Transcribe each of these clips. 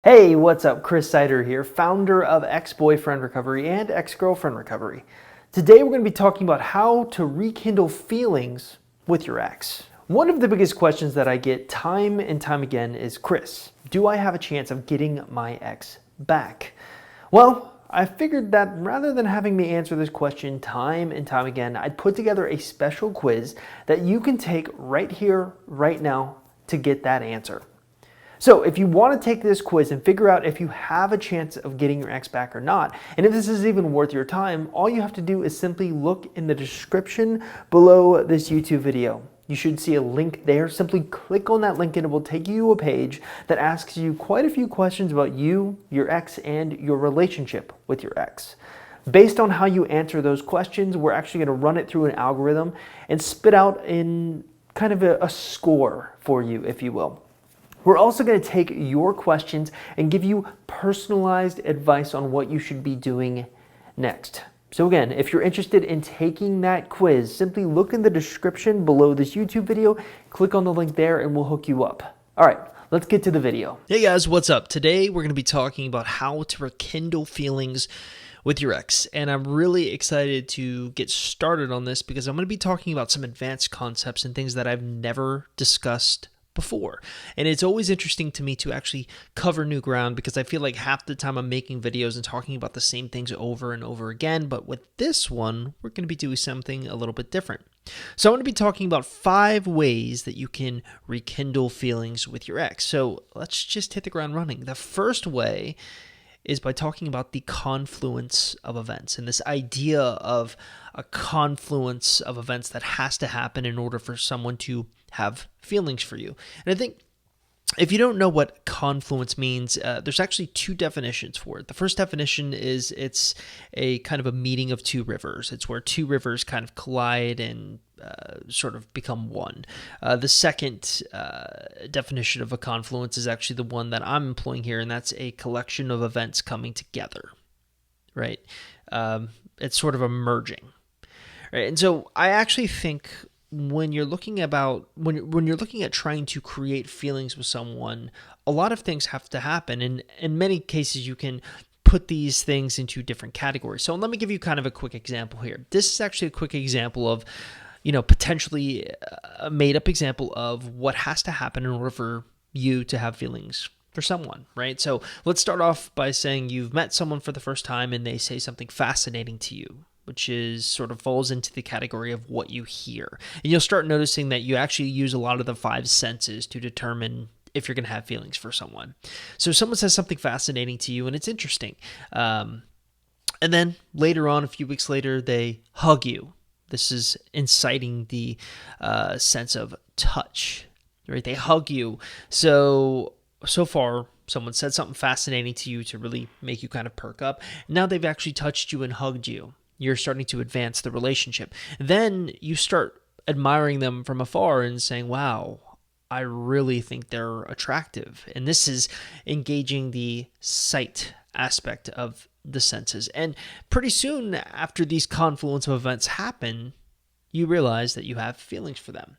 Hey, what's up? Chris Sider here, founder of Ex-Boyfriend Recovery and Ex-Girlfriend Recovery. Today we're going to be talking about how to rekindle feelings with your ex. One of the biggest questions that I get time and time again is, Chris, do I have a chance of getting my ex back? Well, I figured that rather than having me answer this question time and time again, I'd put together a special quiz that you can take right here, right now to get that answer. So if you want to take this quiz and figure out if you have a chance of getting your ex back or not, and if this is even worth your time, all you have to do is simply look in the description below this YouTube video. You should see a link there. Simply click on that link and it will take you to a page that asks you quite a few questions about you, your ex, and your relationship with your ex. Based on how you answer those questions, we're actually going to run it through an algorithm and spit out in kind of a score for you, if you will. We're also going to take your questions and give you personalized advice on what you should be doing next. So again, if you're interested in taking that quiz, simply look in the description below this YouTube video, click on the link there, and we'll hook you up. All right, let's get to the video. Hey guys, what's up? Today we're going to be talking about how to rekindle feelings with your ex, and I'm really excited to get started on this because I'm going to be talking about some advanced concepts and things that I've never discussed before. And it's always interesting to me to actually cover new ground because I feel like half the time I'm making videos and talking about the same things over and over again. But with this one, we're going to be doing something a little bit different. So I'm going to be talking about 5 ways that you can rekindle feelings with your ex. So let's just hit the ground running. The first way is by talking about the confluence of events and this idea of a confluence of events that has to happen in order for someone to have feelings for you. And I think if you don't know what confluence means, there's actually 2 definitions for it. The first definition is it's a kind of a meeting of 2 rivers. It's where 2 rivers kind of collide and sort of become one. The second definition of a confluence is actually the one that I'm employing here, and that's a collection of events coming together, right? It's sort of a merging, right? And so I actually think when you're looking when you're looking at trying to create feelings with someone, a lot of things have to happen, and in many cases you can put these things into different categories. So let me give you kind of a quick example here. This is actually a quick example of, potentially a made-up example of what has to happen in order for you to have feelings for someone, right? So let's start off by saying you've met someone for the first time and they say something fascinating to you, which is sort of falls into the category of what you hear. And you'll start noticing that you actually use a lot of the 5 senses to determine if you're going to have feelings for someone. So someone says something fascinating to you and it's interesting. And then later on, a few weeks later, they hug you. This is inciting the sense of touch, right? They hug you. So far, someone said something fascinating to you to really make you kind of perk up. Now they've actually touched you and hugged you. You're starting to advance the relationship. Then you start admiring them from afar and saying, wow, I really think they're attractive. And this is engaging the sight aspect of the senses. And pretty soon after these confluence of events happen, you realize that you have feelings for them.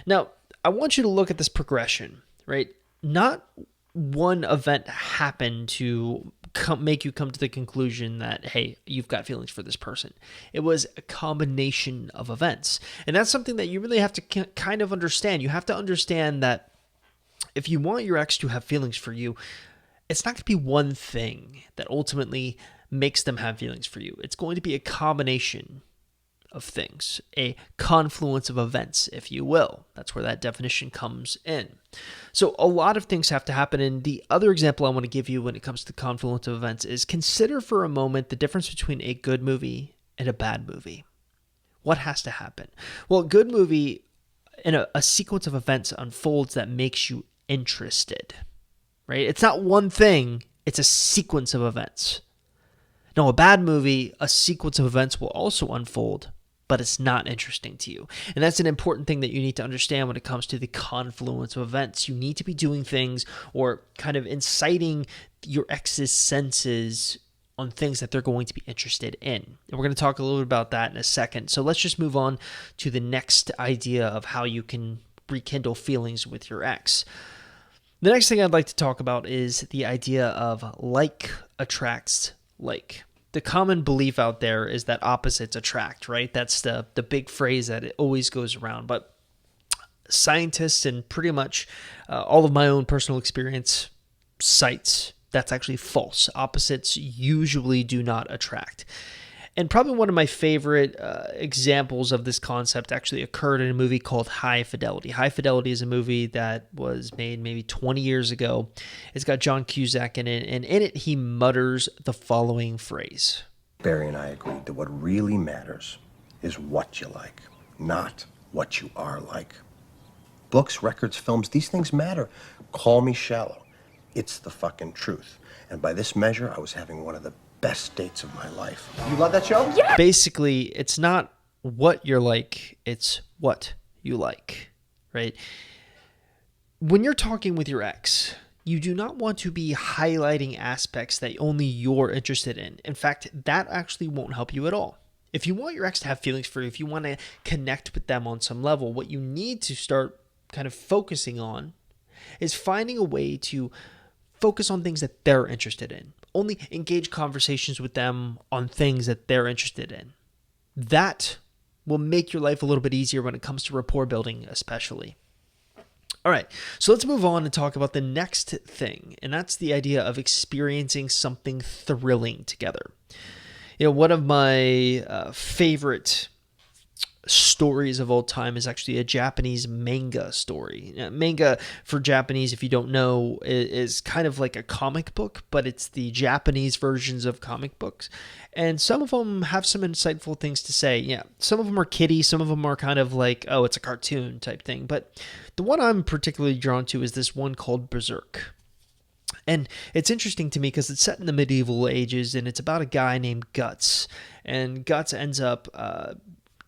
Now, I want you to look at this progression, right? Not one event happened to make you come to the conclusion that, hey, you've got feelings for this person. It was a combination of events. And that's something that you really have to kind of understand. You have to understand that if you want your ex to have feelings for you, it's not going to be one thing that ultimately makes them have feelings for you. It's going to be a combination of things, a confluence of events, if you will. That's where that definition comes in. So a lot of things have to happen. And the other example I want to give you when it comes to confluence of events is consider for a moment the difference between a good movie and a bad movie. What has to happen? Well, a good movie, in a sequence of events unfolds that makes you interested, right? It's not one thing, it's a sequence of events. Now, a bad movie, a sequence of events will also unfold, but it's not interesting to you. And that's an important thing that you need to understand when it comes to the confluence of events. You need to be doing things or kind of inciting your ex's senses on things that they're going to be interested in. And we're going to talk a little bit about that in a second. So let's just move on to the next idea of how you can rekindle feelings with your ex. The next thing I'd like to talk about is the idea of like attracts like. The common belief out there is that opposites attract, right? That's the big phrase that it always goes around. But scientists and pretty much all of my own personal experience cites that's actually false. Opposites usually do not attract. And probably one of my favorite examples of this concept actually occurred in a movie called High Fidelity. High Fidelity is a movie that was made maybe 20 years ago. It's got John Cusack in it, and in it he mutters the following phrase. Barry and I agreed that what really matters is what you like, not what you are like. Books, records, films, these things matter. Call me shallow. It's the fucking truth. And by this measure, I was having one of the best dates of my life. You love that show? Yeah. Basically, it's not what you're like, it's what you like, right? When you're talking with your ex, you do not want to be highlighting aspects that only you're interested in. In fact, that actually won't help you at all. If you want your ex to have feelings for you, if you want to connect with them on some level, what you need to start kind of focusing on is finding a way to focus on things that they're interested in. Only engage conversations with them on things that they're interested in. That will make your life a little bit easier when it comes to rapport building, especially. All right, so let's move on and talk about the next thing, and that's the idea of experiencing something thrilling together. You know, one of my favorite stories of all time is actually a Japanese manga story. Manga, for Japanese, if you don't know, is kind of like a comic book, but it's the Japanese versions of comic books. And some of them have some insightful things to say. Yeah, some of them are kiddie, some of them are kind of like, oh, it's a cartoon type thing. But the one I'm particularly drawn to is this one called Berserk. And it's interesting to me because it's set in the medieval ages, and it's about a guy named Guts. And Guts ends up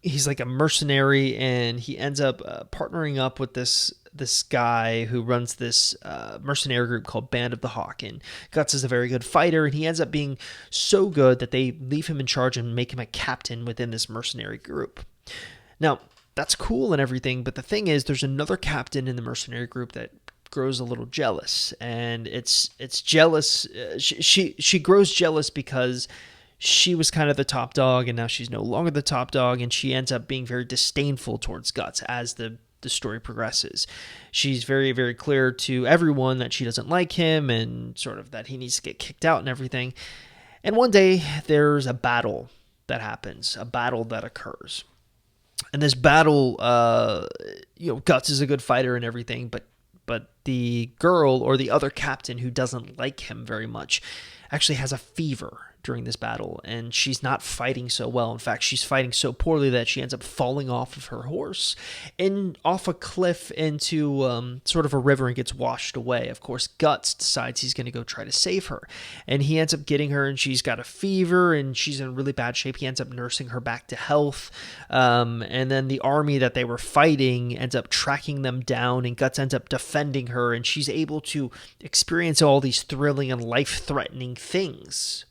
he's like a mercenary, and he ends up partnering up with this guy who runs this mercenary group called Band of the Hawk. And Guts is a very good fighter, and he ends up being so good that they leave him in charge and make him a captain within this mercenary group. Now, that's cool and everything, but the thing is, there's another captain in the mercenary group that grows a little jealous, and it's jealous. She grows jealous because she was kind of the top dog, and now she's no longer the top dog, and she ends up being very disdainful towards Guts as the story progresses. She's very, very clear to everyone that she doesn't like him and sort of that he needs to get kicked out and everything. And one day there's a battle that happens, a battle that occurs. And this battle, Guts is a good fighter and everything, but the girl or the other captain who doesn't like him very much actually has a fever during this battle, and she's not fighting so well. In fact, she's fighting so poorly that she ends up falling off of her horse and off a cliff into sort of a river and gets washed away. Of course, Guts decides he's going to go try to save her, and he ends up getting her, and she's got a fever, and she's in really bad shape. He ends up nursing her back to health, and then the army that they were fighting ends up tracking them down, and Guts ends up defending her, and she's able to experience all these thrilling and life-threatening things.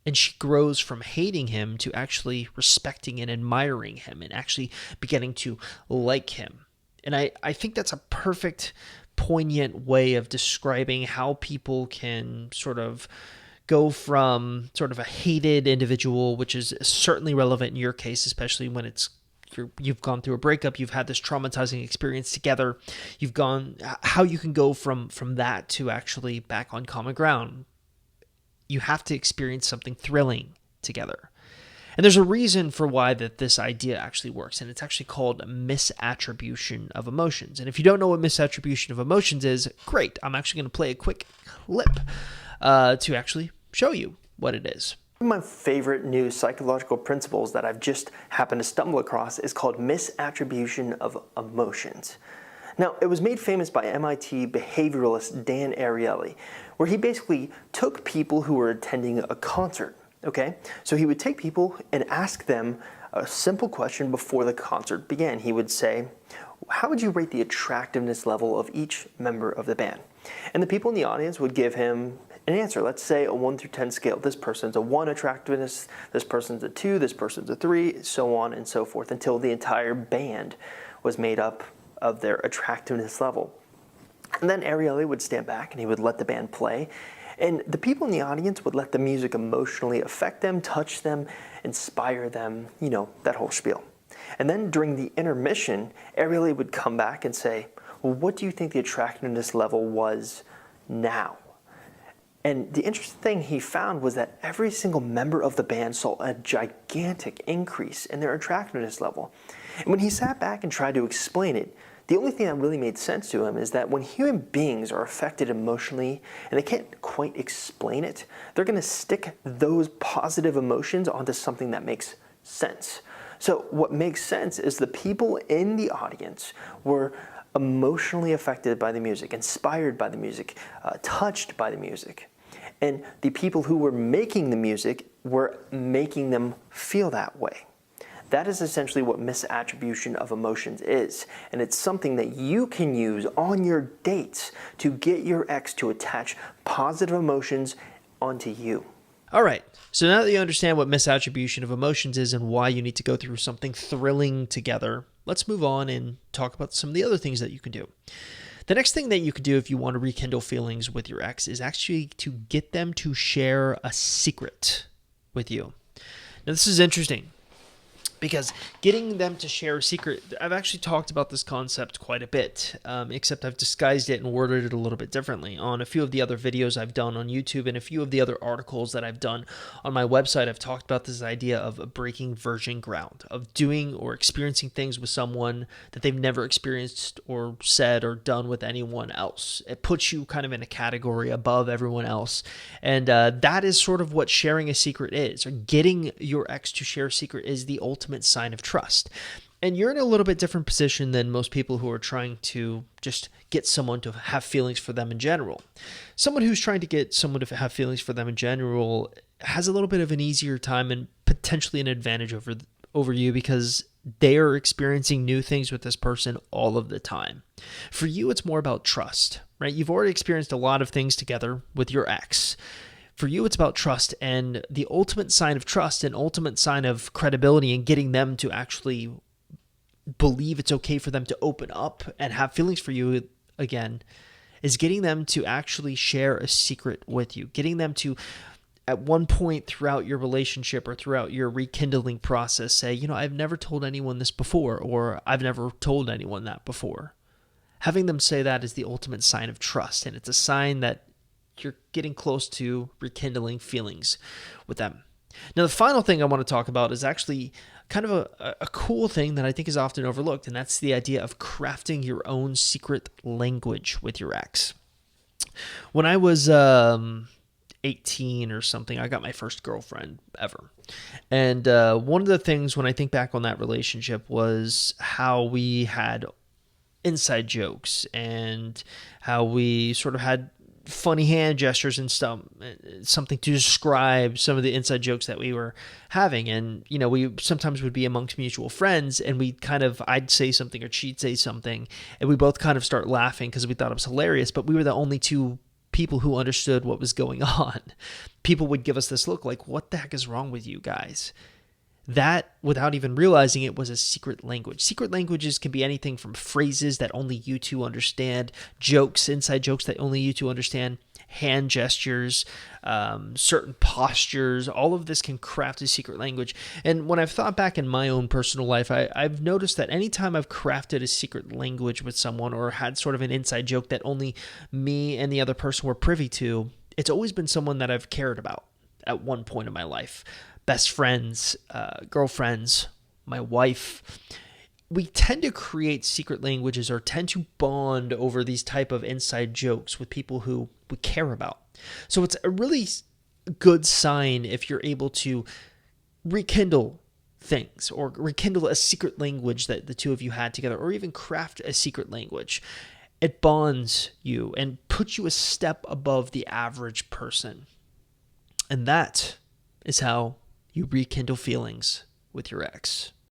And she grows from hating him to actually respecting and admiring him and actually beginning to like him. And I think that's a perfect, poignant way of describing how people can sort of go from sort of a hated individual, which is certainly relevant in your case, especially when you've gone through a breakup, you've had this traumatizing experience together, how you can go from that to actually back on common ground. You have to experience something thrilling together. And there's a reason for why this idea actually works, and it's actually called misattribution of emotions. And if you don't know what misattribution of emotions is, great. I'm actually going to play a quick clip to actually show you what it is. One of my favorite new psychological principles that I've just happened to stumble across is called misattribution of emotions. Now, it was made famous by MIT behavioralist Dan Ariely, where he basically took people who were attending a concert, okay? So he would take people and ask them a simple question before the concert began. He would say, how would you rate the attractiveness level of each member of the band? And the people in the audience would give him an answer. Let's say a 1 through 10 scale. This person's a 1 attractiveness, this person's a 2, this person's a 3, so on and so forth, until the entire band was made up of their attractiveness level. And then Ariele would stand back and he would let the band play. And the people in the audience would let the music emotionally affect them, touch them, inspire them, that whole spiel. And then during the intermission, Ariele would come back and say, well, what do you think the attractiveness level was now? And the interesting thing he found was that every single member of the band saw a gigantic increase in their attractiveness level. And when he sat back and tried to explain it, the only thing that really made sense to him is that when human beings are affected emotionally and they can't quite explain it, they're going to stick those positive emotions onto something that makes sense. So what makes sense is the people in the audience were emotionally affected by the music, inspired by the music, touched by the music. And the people who were making the music were making them feel that way. That is essentially what misattribution of emotions is. And it's something that you can use on your dates to get your ex to attach positive emotions onto you. All right, so now that you understand what misattribution of emotions is and why you need to go through something thrilling together, let's move on and talk about some of the other things that you can do. The next thing that you can do if you want to rekindle feelings with your ex is actually to get them to share a secret with you. Now, this is interesting because getting them to share a secret, I've actually talked about this concept quite a bit, except I've disguised it and worded it a little bit differently on a few of the other videos I've done on YouTube and a few of the other articles that I've done on my website. I've talked about this idea of breaking virgin ground, of doing or experiencing things with someone that they've never experienced or said or done with anyone else. It puts you kind of in a category above everyone else. And that is sort of what sharing a secret is, or getting your ex to share a secret is the ultimate sign of trust. And you're in a little bit different position than most people who are trying to just get someone to have feelings for them in general. Someone who's trying to get someone to have feelings for them in general has a little bit of an easier time and potentially an advantage over you because they are experiencing new things with this person all of the time. For you, it's more about trust, right? You've already experienced a lot of things together with your ex. For you, it's about trust, and the ultimate sign of trust and ultimate sign of credibility and getting them to actually believe it's okay for them to open up and have feelings for you again is getting them to actually share a secret with you, getting them to, at one point throughout your relationship or throughout your rekindling process, say, I've never told anyone this before, or I've never told anyone that before. Having them say that is the ultimate sign of trust, and it's a sign that you're getting close to rekindling feelings with them. Now, the final thing I want to talk about is actually kind of a cool thing that I think is often overlooked, and that's the idea of crafting your own secret language with your ex. When I was 18 or something, I got my first girlfriend ever. And one of the things when I think back on that relationship was how we had inside jokes and how we sort of had funny hand gestures and stuff, something to describe some of the inside jokes that we were having. And, we sometimes would be amongst mutual friends and I'd say something or she'd say something and we both kind of start laughing because we thought it was hilarious, but we were the only two people who understood what was going on. People would give us this look like, what the heck is wrong with you guys? That, without even realizing it, was a secret language. Secret languages can be anything from phrases that only you two understand, jokes, inside jokes that only you two understand, hand gestures, certain postures. All of this can craft a secret language. And when I've thought back in my own personal life, I've noticed that anytime I've crafted a secret language with someone or had sort of an inside joke that only me and the other person were privy to, it's always been someone that I've cared about at one point in my life. Best friends, girlfriends, my wife. We tend to create secret languages or tend to bond over these type of inside jokes with people who we care about. So it's a really good sign if you're able to rekindle things or rekindle a secret language that the two of you had together, or even craft a secret language. It bonds you and puts you a step above the average person. And that is how you rekindle feelings with your ex.